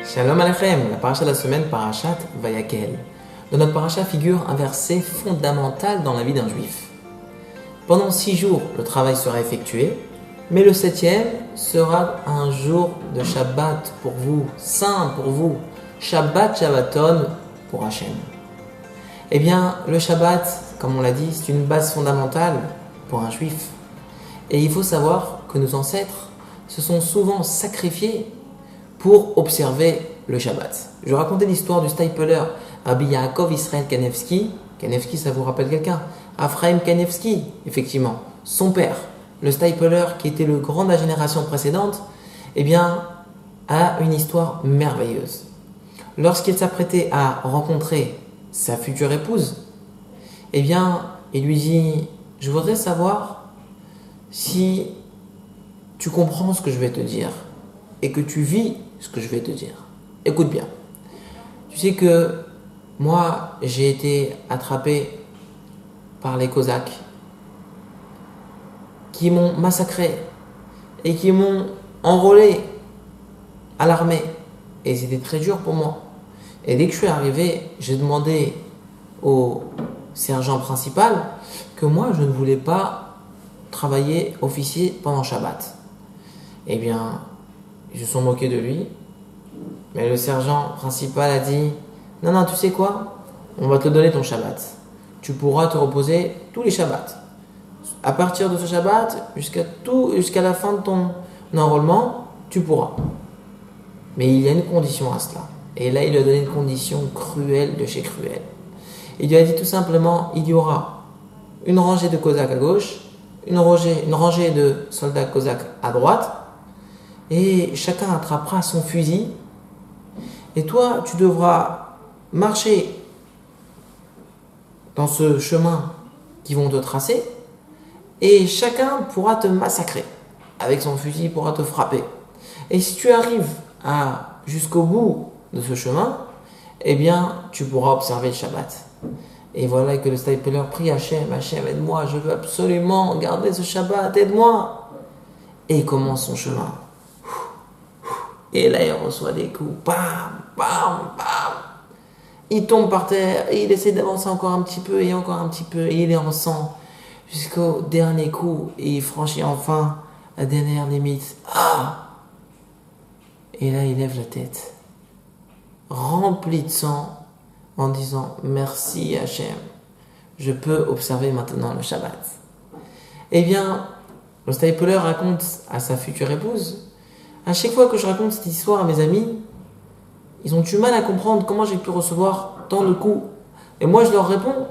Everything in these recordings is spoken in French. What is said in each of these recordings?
Shalom Aleichem, la paracha de la semaine, parachat Vayakel. Dans notre paracha figure un verset fondamental dans la vie d'un juif. Pendant 6 jours, le travail sera effectué, mais le 7e sera un jour de Shabbat pour vous, saint pour vous, Shabbat Shabbaton pour Hachem. Eh bien, le Shabbat, comme on l'a dit, c'est une base fondamentale pour un juif. Et il faut savoir que nos ancêtres se sont souvent sacrifiés pour observer le Shabbat. Je racontais l'histoire du Stapler, Rabbi Yaakov Israël Kanevski. Kanevski, ça vous rappelle quelqu'un? Ephraim Kanevski, effectivement, son père, le Stapler qui était le grand de la génération précédente, eh bien, a une histoire merveilleuse. Lorsqu'il s'apprêtait à rencontrer sa future épouse, eh bien, il lui dit: je voudrais savoir si tu comprends ce que je vais te dire et que tu vis ce que je vais te dire. Écoute bien. Tu sais que moi, j'ai été attrapé par les Cosaques qui m'ont massacré et qui m'ont enrôlé à l'armée. Et c'était très dur pour moi. Et dès que je suis arrivé, j'ai demandé au sergent principal que moi, je ne voulais pas travailler officier pendant Shabbat. Eh bien, ils se sont moqués de lui. Mais le sergent principal a dit: non, tu sais quoi? On va te donner ton Shabbat. Tu pourras te reposer tous les Shabbats. À partir de ce Shabbat, jusqu'à la fin de ton enrôlement, tu pourras. Mais il y a une condition à cela. Et là, il lui a donné une condition cruelle de chez cruel. Il lui a dit tout simplement: il y aura une rangée de Cosaques à gauche, une rangée de soldats Cosaques à droite, et chacun attrapera son fusil. Et toi, tu devras marcher dans ce chemin qu'ils vont te tracer, et chacun pourra te massacrer. Avec son fusil, il pourra te frapper. Et si tu arrives jusqu'au bout de ce chemin, eh bien, tu pourras observer le Shabbat. Et voilà que le Stapler prie Hachem: Hachem, aide-moi, je veux absolument garder ce Shabbat, aide-moi. Et il commence son chemin. Et là, il reçoit des coups. Bam, bam, bam. Il tombe par terre et il essaie d'avancer encore un petit peu et encore un petit peu. Et il est en sang jusqu'au dernier coup. Et il franchit enfin la dernière limite. Et là, il lève la tête, rempli de sang, en disant: merci Hachem, je peux observer maintenant le Shabbat. Eh bien, le Stapler raconte à sa future épouse: à chaque fois que je raconte cette histoire à mes amis, ils ont du mal à comprendre comment j'ai pu recevoir tant de coups. Et moi, je leur réponds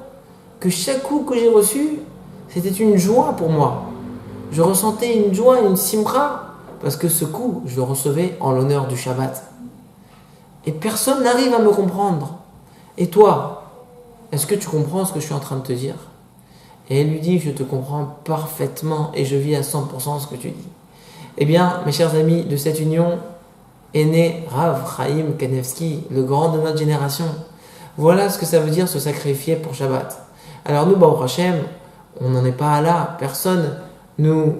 que chaque coup que j'ai reçu, c'était une joie pour moi. Je ressentais une joie, une simra, parce que ce coup, je le recevais en l'honneur du Shabbat. Et personne n'arrive à me comprendre. Et toi, est-ce que tu comprends ce que je suis en train de te dire? Et elle lui dit: je te comprends parfaitement et je vis à 100% ce que tu dis. Eh bien, mes chers amis, de cette union est né Rav Chaim Kanevski, le grand de notre génération. Voilà ce que ça veut dire se sacrifier pour Shabbat. Alors nous, Baruch Hashem, on n'en est pas là. Personne nous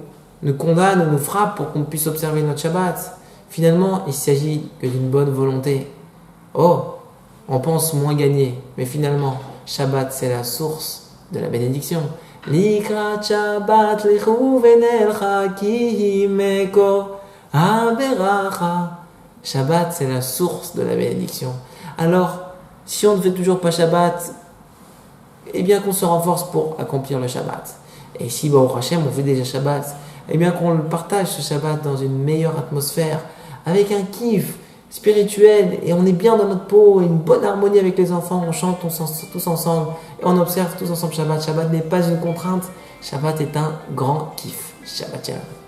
condamne ou nous frappe pour qu'on puisse observer notre Shabbat. Finalement, il s'agit que d'une bonne volonté. On pense moins gagner, mais finalement, Shabbat, c'est la source de la bénédiction. Likrat Shabbat lichu venelcha ki meko aberacha. Shabbat, c'est la source de la bénédiction. Alors, si on ne fait toujours pas Shabbat, eh bien qu'on se renforce pour accomplir le Shabbat. Et si, Baruch Hashem, on fait déjà Shabbat, eh bien qu'on le partage ce Shabbat dans une meilleure atmosphère, avec un kiff spirituel, et on est bien dans notre peau, une bonne harmonie avec les enfants, on chante tous ensemble, et on observe tous ensemble Shabbat. Shabbat n'est pas une contrainte, Shabbat est un grand kiff. Shabbat Shalom.